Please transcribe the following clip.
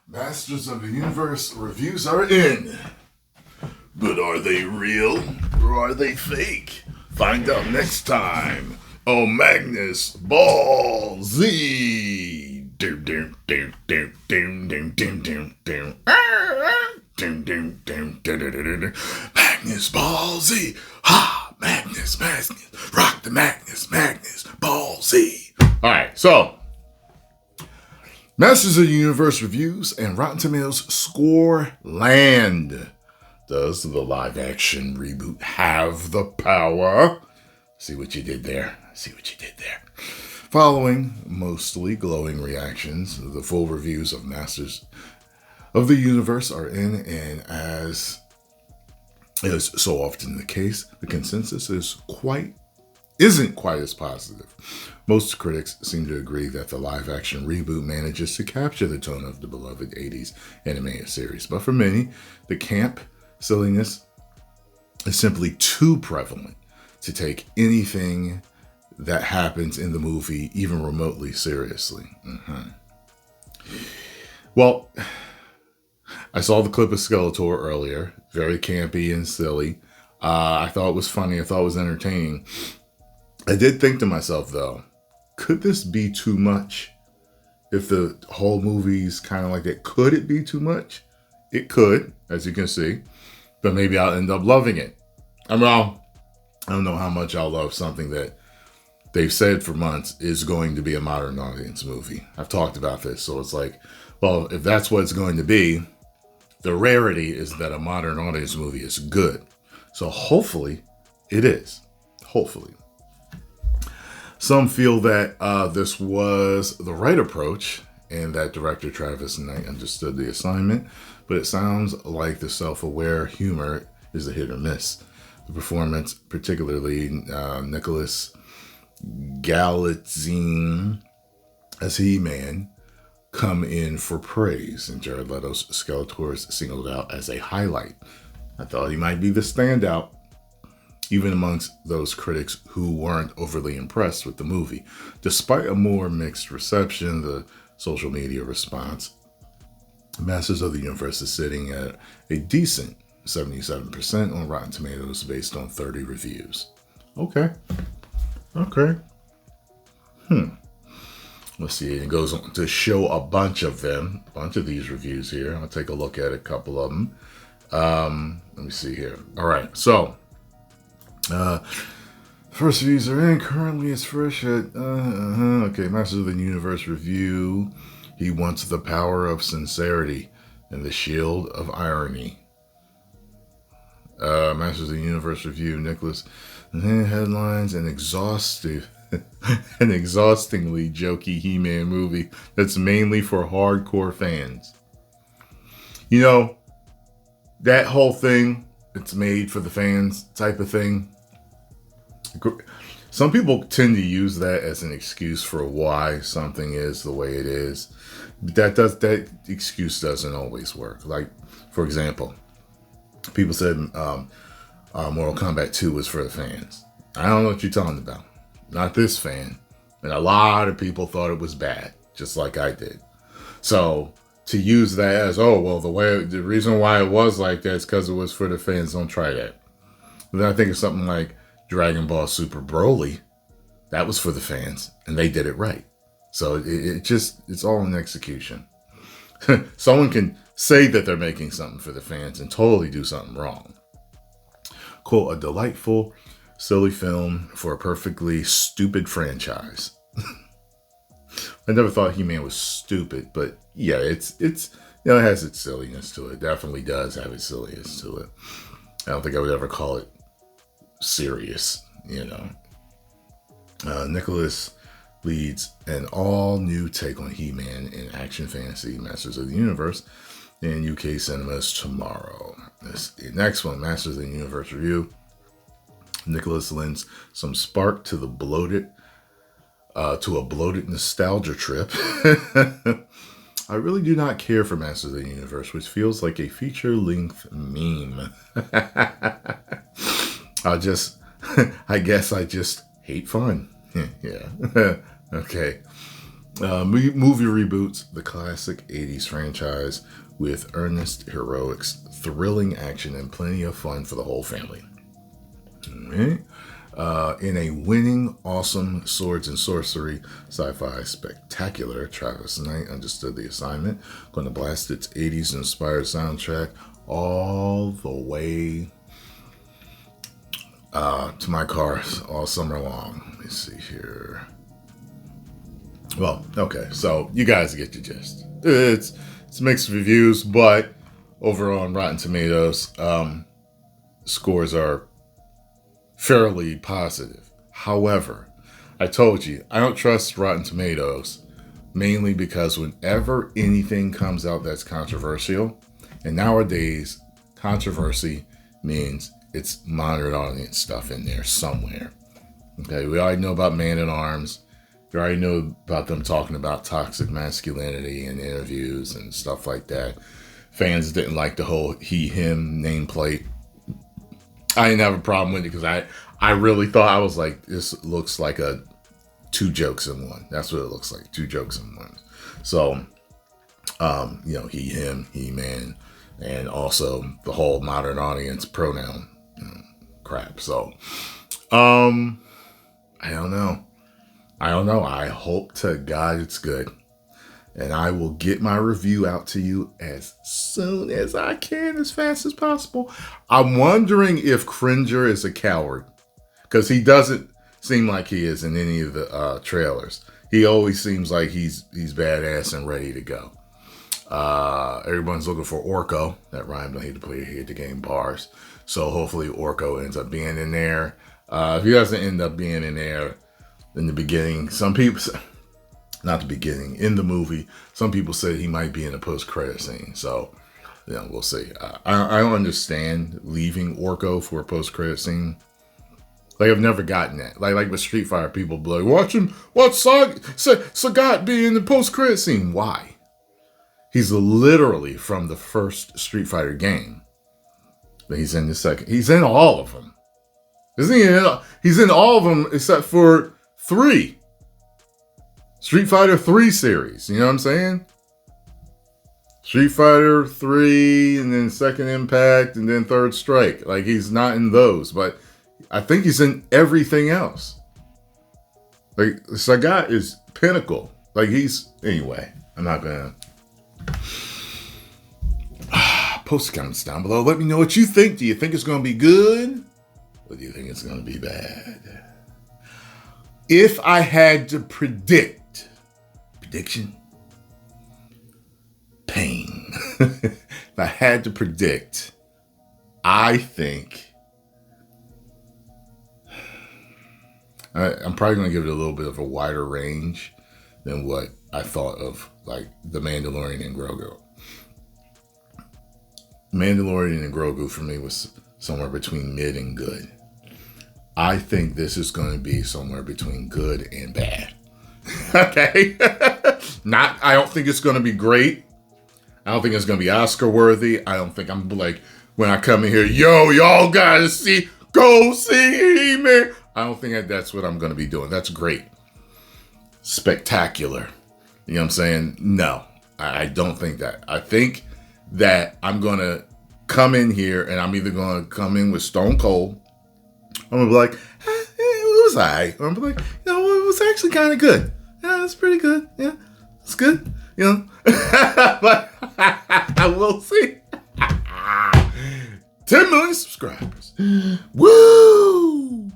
Masters of the Universe reviews are in. But are they real or are they fake? Find out next time on Magnus Ball Z. Magnus Ball Z. Ha! Magnus. Rock the Magnus Ball Z. Alright, so Masters of the Universe reviews and Rotten Tomatoes score land. Does the live-action reboot have the power? See what you did there. Following mostly glowing reactions, the full reviews of Masters of the Universe are in, and as is so often the case, the consensus isn't quite as positive. Most critics seem to agree that the live-action reboot manages to capture the tone of the beloved 80s animated series, but for many, the camp silliness is simply too prevalent to take anything that happens in the movie even remotely seriously. Well, I saw the clip of Skeletor earlier. Very campy and silly. I thought it was funny. I thought it was entertaining. I did think to myself, though, could this be too much? If the whole movie's kind of like that, could it be too much? It could, as you can see. But maybe I'll end up loving it. I don't know how much I'll love something that they've said for months is going to be a modern audience movie. I've talked about this, so it's like, well, if that's what it's going to be, the rarity is that a modern audience movie is good. So hopefully it is. Hopefully. Some feel that this was the right approach and that director Travis Knight understood the assignment, but it sounds like the self-aware humor is a hit or miss. The performance, particularly Nicholas Galitzine as He-Man, come in for praise, and Jared Leto's Skeletor is singled out as a highlight. I thought he might be the standout, even amongst those critics who weren't overly impressed with the movie. Despite a more mixed reception, the social media response, Masters of the Universe is sitting at a decent 77% on Rotten Tomatoes based on 30 reviews. Okay. Let's see. It goes on to show a bunch of these reviews here. I'll take a look at a couple of them. Let me see here. All right. So, first reviews are in. Currently, it's fresh at, okay, Masters of the Universe review. He wants the power of sincerity and the shield of irony. Masters of the Universe review. Nicholas, headlines and an exhaustingly jokey He-Man movie that's mainly for hardcore fans. You know, that whole thing, it's made for the fans type of thing. Some people tend to use that as an excuse for why something is the way it is. That excuse doesn't always work. Like, for example, people said Mortal Kombat 2 was for the fans. I don't know what you're talking about. Not this fan. And a lot of people thought it was bad, just like I did. So to use that as, the reason why it was like that is because it was for the fans, don't try that. But then I think of something like Dragon Ball Super Broly. That was for the fans, and they did it right. So it's all in execution. Someone can say that they're making something for the fans and totally do something wrong. Quote, a delightful, silly film for a perfectly stupid franchise. I never thought He-Man was stupid, but yeah, it has its silliness to it. It definitely does have its silliness to it. I don't think I would ever call it serious, Nicholas leads an all-new take on He-Man in action fantasy Masters of the Universe in UK cinemas tomorrow. The next one, Masters of the Universe review. Nicholas lends some spark to a bloated nostalgia trip. I really do not care for Masters of the Universe, which feels like a feature-length meme. I guess I just hate fun. Yeah. Okay. Movie reboots the classic 80s franchise with earnest heroics, thrilling action, and plenty of fun for the whole family. Alright. In a winning, awesome swords and sorcery sci-fi spectacular, Travis Knight understood the assignment. Going to blast its 80s inspired soundtrack all the way to my cars all summer long. Let me see here. Well, okay, so you guys get the gist. It's mixed reviews, but over on Rotten Tomatoes, scores are fairly positive. However, I told you, I don't trust Rotten Tomatoes, mainly because whenever anything comes out that's controversial, and nowadays, controversy means it's moderate audience stuff in there somewhere. Okay, we already know about Man at Arms. We already know about them talking about toxic masculinity in interviews and stuff like that. Fans didn't like the whole he/him nameplate. I didn't have a problem with it because I really thought, I was like, this looks like a 2 jokes in one. That's what it looks like, 2 jokes in one. So, he, him, he, man, and also the whole modern audience pronoun crap. So, I don't know. I hope to God it's good. And I will get my review out to you as soon as I can, as fast as possible. I'm wondering if Cringer is a coward, because he doesn't seem like he is in any of the trailers. He always seems like he's badass and ready to go. Everyone's looking for Orko. That rhymed. I hate to play the game bars. So hopefully Orko ends up being in there. If he doesn't end up being in there in the beginning, some people... Not the beginning, in the movie, some people say he might be in a post-credit scene. So, we'll see. I don't understand leaving Orko for a post-credit scene. Like, I've never gotten that. Like with Street Fighter, people be like, watch Sagat be in the post-credit scene. Why? He's literally from the first Street Fighter game. But he's in the second. He's in all of them. Isn't he? He's in all of them except for 3. Street Fighter 3 series, you know what I'm saying? Street Fighter 3, and then Second Impact, and then Third Strike. Like, he's not in those, but I think he's in everything else. Like, Sagat is pinnacle. Like, anyway, I'm not gonna... Post comments down below. Let me know what you think. Do you think it's gonna be good? Or do you think it's gonna be bad? If I had to prediction, pain. If I had to predict, I think I'm probably going to give it a little bit of a wider range than what I thought of, like The Mandalorian and Grogu. Mandalorian and Grogu for me was somewhere between mid and good. I think this is going to be somewhere between good and bad. Okay. I don't think it's going to be great. I don't think it's going to be Oscar worthy. I don't think I'm like, when I come in here, y'all gotta go see me. I don't think that's what I'm going to be doing. That's great. Spectacular. You know what I'm saying? No, I don't think that. I think that I'm going to come in here and I'm either going to come in with Stone Cold. I'm going to be like, it was all right. I'm going to be like, it was actually kind of good. Yeah, it's pretty good. Yeah, it's good. But I will see. 10 million subscribers. Woo!